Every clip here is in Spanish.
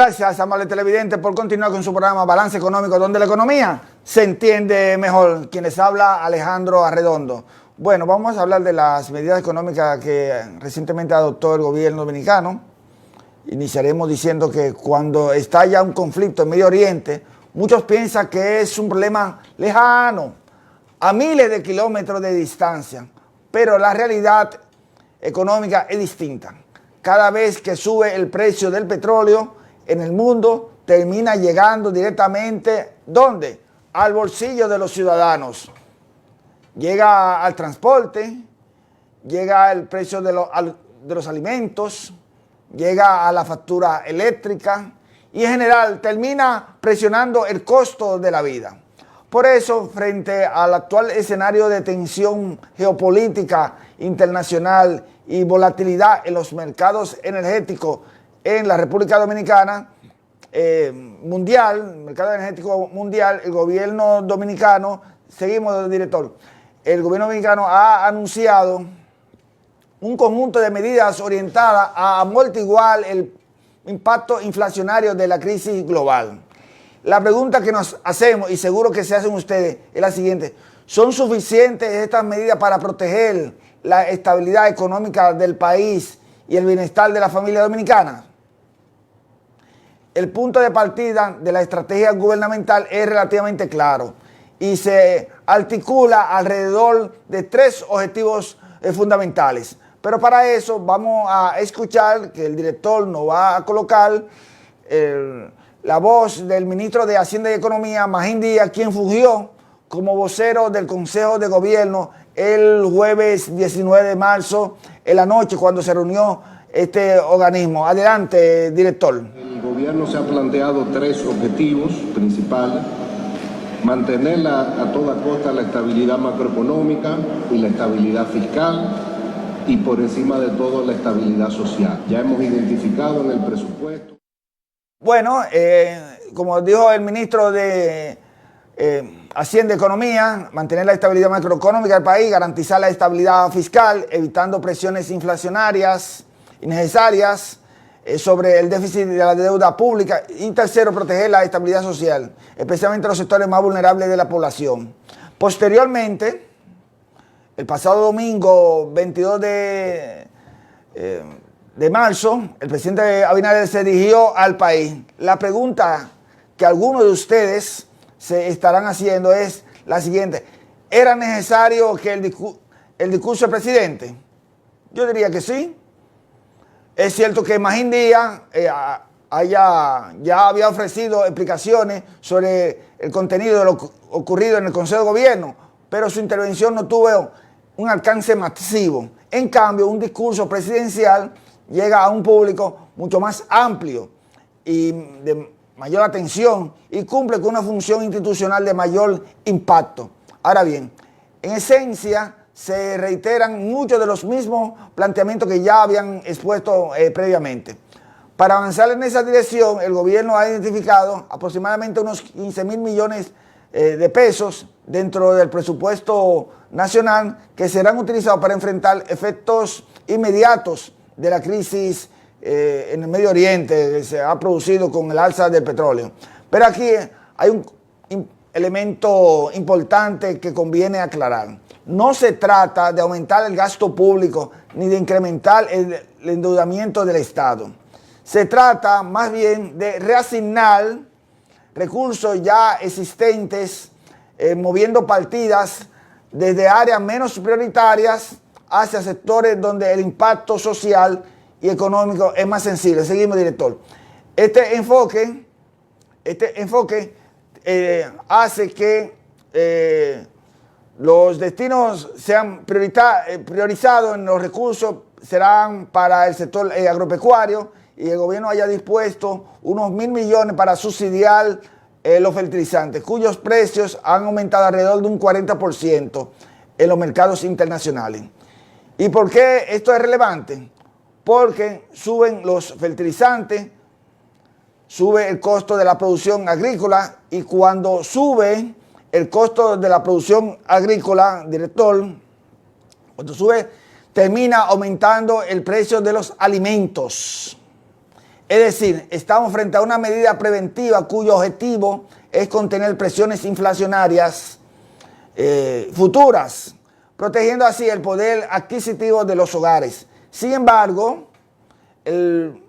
Gracias, amable televidente, por continuar con su programa Balance Económico, donde la economía se entiende mejor. Quien les habla, Alejandro Arredondo. Bueno, vamos a hablar de las medidas económicas que recientemente adoptó el gobierno dominicano. Iniciaremos diciendo que cuando estalla un conflicto en Medio Oriente, muchos piensan que es un problema lejano, a miles de kilómetros de distancia, pero la realidad económica es distinta. Cada vez que sube el precio del petróleo en el mundo, termina llegando directamente, ¿dónde? Al bolsillo de los ciudadanos. Llega al transporte, llega el precio de los alimentos, llega a la factura eléctrica y en general termina presionando el costo de la vida. Por eso, frente al actual escenario de tensión geopolítica internacional y volatilidad en los mercados energéticos en la República Dominicana, mercado energético mundial, el gobierno dominicano, seguimos, director, el gobierno dominicano ha anunciado un conjunto de medidas orientadas a amortiguar el impacto inflacionario de la crisis global. La pregunta que nos hacemos, y seguro que se hacen ustedes, es la siguiente: ¿son suficientes estas medidas para proteger la estabilidad económica del país y el bienestar de la familia dominicana? El punto de partida de la estrategia gubernamental es relativamente claro y se articula alrededor de tres objetivos fundamentales. Pero para eso vamos a escuchar que el director nos va a colocar la voz del ministro de Hacienda y Economía, Magín Díaz, quien fungió como vocero del Consejo de Gobierno el jueves 19 de marzo en la noche cuando se reunió este organismo. Adelante, director. El gobierno se ha planteado tres objetivos principales: mantener a toda costa la estabilidad macroeconómica y la estabilidad fiscal, y por encima de todo la estabilidad social. Ya hemos identificado en el presupuesto. Bueno, como dijo el ministro de Hacienda y Economía, mantener la estabilidad macroeconómica del país, garantizar la estabilidad fiscal, evitando presiones inflacionarias innecesarias sobre el déficit de la deuda pública, y tercero, proteger la estabilidad social, especialmente los sectores más vulnerables de la población. Posteriormente, el pasado domingo 22 de marzo, el presidente Abinader se dirigió al país. La pregunta que algunos de ustedes se estarán haciendo es la siguiente: ¿era necesario que el discurso del presidente? Yo diría que sí. Es cierto que Magín Díaz ya había ofrecido explicaciones sobre el contenido de lo ocurrido en el Consejo de Gobierno, pero su intervención no tuvo un alcance masivo. En cambio, un discurso presidencial llega a un público mucho más amplio y de mayor atención y cumple con una función institucional de mayor impacto. Ahora bien, en esencia se reiteran muchos de los mismos planteamientos que ya habían expuesto previamente. Para avanzar en esa dirección, el gobierno ha identificado aproximadamente unos 15.000 millones de pesos dentro del presupuesto nacional que serán utilizados para enfrentar efectos inmediatos de la crisis en el Medio Oriente que se ha producido con el alza del petróleo. Pero aquí hay un elemento importante que conviene aclarar. No se trata de aumentar el gasto público ni de incrementar el endeudamiento del Estado. Se trata más bien de reasignar recursos ya existentes, moviendo partidas desde áreas menos prioritarias hacia sectores donde el impacto social y económico es más sensible. Seguimos, director. Este enfoque hace que los destinos sean priorizados en los recursos, serán para el sector agropecuario, y el gobierno haya dispuesto unos 1.000 millones para subsidiar los fertilizantes, cuyos precios han aumentado alrededor de un 40% en los mercados internacionales. ¿Y por qué esto es relevante? Porque suben los fertilizantes, sube el costo de la producción agrícola, y cuando sube el costo de la producción agrícola, director, cuando sube, termina aumentando el precio de los alimentos. Es decir, estamos frente a una medida preventiva cuyo objetivo es contener presiones inflacionarias futuras, protegiendo así el poder adquisitivo de los hogares. Sin embargo, el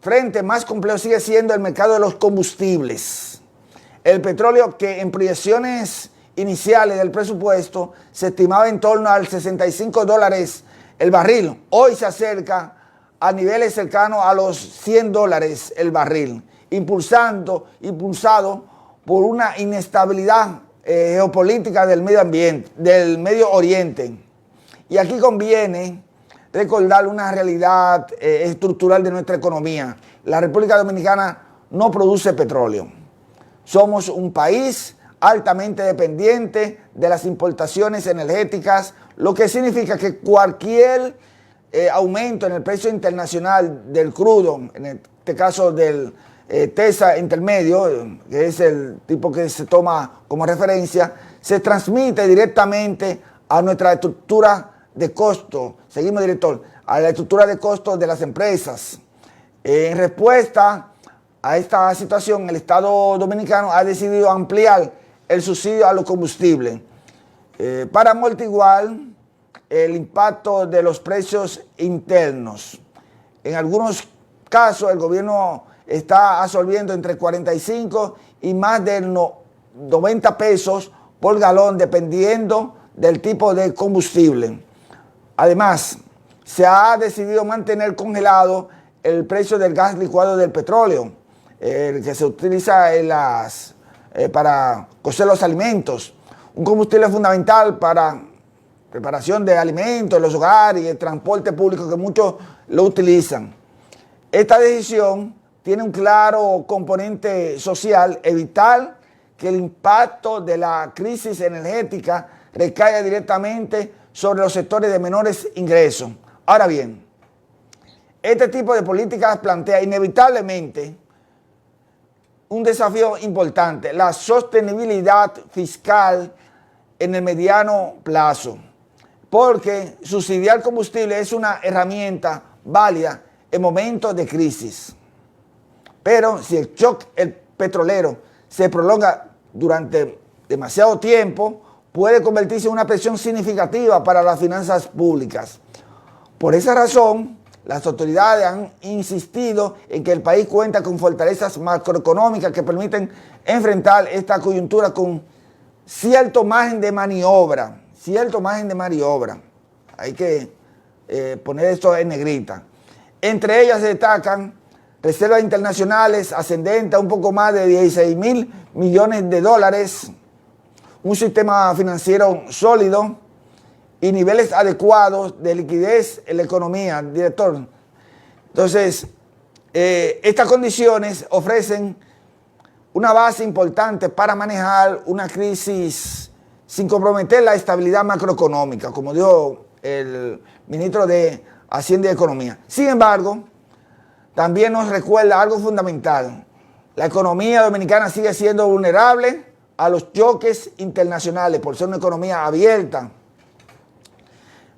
frente más complejo sigue siendo el mercado de los combustibles. El petróleo, que en proyecciones iniciales del presupuesto se estimaba en torno al $65 el barril, hoy se acerca a niveles cercanos a los $100 el barril, impulsado por una inestabilidad geopolítica del medio ambiente, del Medio Oriente. Y aquí conviene recordar una realidad estructural de nuestra economía. La República Dominicana no produce petróleo. Somos un país altamente dependiente de las importaciones energéticas, lo que significa que cualquier aumento en el precio internacional del crudo, en este caso del TESA intermedio, que es el tipo que se toma como referencia, se transmite directamente a nuestra estructura de costo. Seguimos, director, a la estructura de costos de las empresas. En respuesta a esta situación, el Estado Dominicano ha decidido ampliar el subsidio a los combustibles para amortiguar el impacto de los precios internos. En algunos casos, el gobierno está absorbiendo entre 45 y más de 90 pesos por galón, dependiendo del tipo de combustible. Además, se ha decidido mantener congelado el precio del gas licuado del petróleo, el que se utiliza para cocer los alimentos. Un combustible fundamental para preparación de alimentos en los hogares y el transporte público, que muchos lo utilizan. Esta decisión tiene un claro componente social: evitar que el impacto de la crisis energética recaiga directamente sobre los sectores de menores ingresos. Ahora bien, este tipo de políticas plantea inevitablemente un desafío importante: la sostenibilidad fiscal en el mediano plazo, porque subsidiar combustible es una herramienta válida en momentos de crisis. Pero si el shock petrolero se prolonga durante demasiado tiempo, puede convertirse en una presión significativa para las finanzas públicas. Por esa razón, las autoridades han insistido en que el país cuenta con fortalezas macroeconómicas que permiten enfrentar esta coyuntura con cierto margen de maniobra. Hay que poner esto en negrita. Entre ellas se destacan reservas internacionales ascendentes a un poco más de 16.000 millones de dólares, un sistema financiero sólido y niveles adecuados de liquidez en la economía, director. Entonces, estas condiciones ofrecen una base importante para manejar una crisis sin comprometer la estabilidad macroeconómica, como dijo el ministro de Hacienda y Economía. Sin embargo, también nos recuerda algo fundamental: la economía dominicana sigue siendo vulnerable a los choques internacionales por ser una economía abierta,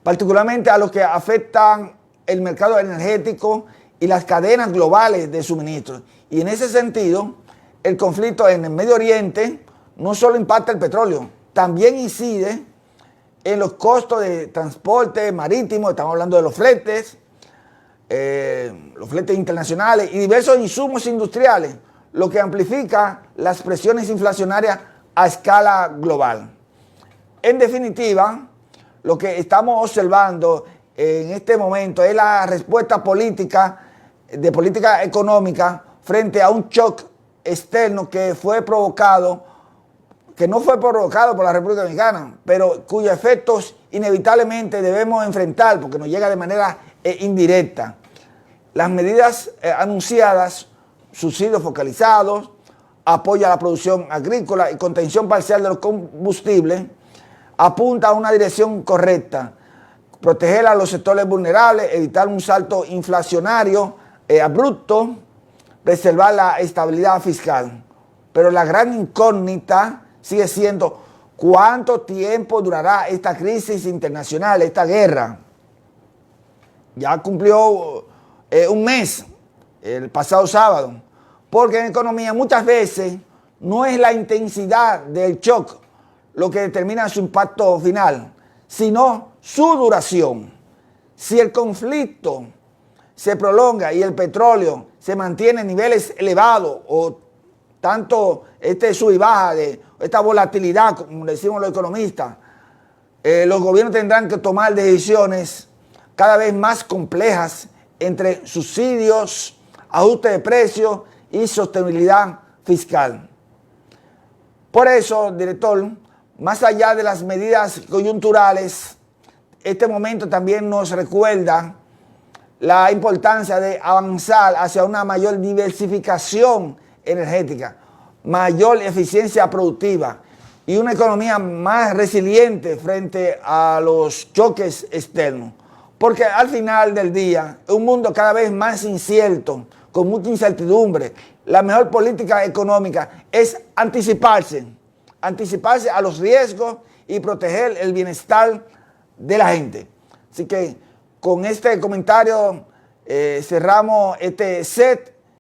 particularmente a los que afectan el mercado energético y las cadenas globales de suministro. Y en ese sentido, el conflicto en el Medio Oriente no solo impacta el petróleo, también incide en los costos de transporte marítimo. Estamos hablando de los fletes internacionales y diversos insumos industriales, lo que amplifica las presiones inflacionarias a escala global. En definitiva, lo que estamos observando en este momento es la respuesta política económica frente a un shock externo que no fue provocado por la República Dominicana, pero cuyos efectos inevitablemente debemos enfrentar porque nos llega de manera indirecta. Las medidas anunciadas, subsidios focalizados, apoyo a la producción agrícola y contención parcial de los combustibles, apunta a una dirección correcta: proteger a los sectores vulnerables, evitar un salto inflacionario abrupto, preservar la estabilidad fiscal. Pero la gran incógnita sigue siendo: ¿cuánto tiempo durará esta crisis internacional, esta guerra? Ya cumplió un mes el pasado sábado, porque en economía muchas veces no es la intensidad del shock lo que determina su impacto final, sino su duración. Si el conflicto se prolonga y el petróleo se mantiene en niveles elevados o tanto sub y baja de esta volatilidad, como decimos los economistas, los gobiernos tendrán que tomar decisiones cada vez más complejas entre subsidios, ajuste de precios y sostenibilidad fiscal. Por eso, director, más allá de las medidas coyunturales, este momento también nos recuerda la importancia de avanzar hacia una mayor diversificación energética, mayor eficiencia productiva y una economía más resiliente frente a los choques externos. Porque al final del día, un mundo cada vez más incierto, con mucha incertidumbre, la mejor política económica es anticiparse a los riesgos y proteger el bienestar de la gente. Así que con este comentario cerramos este set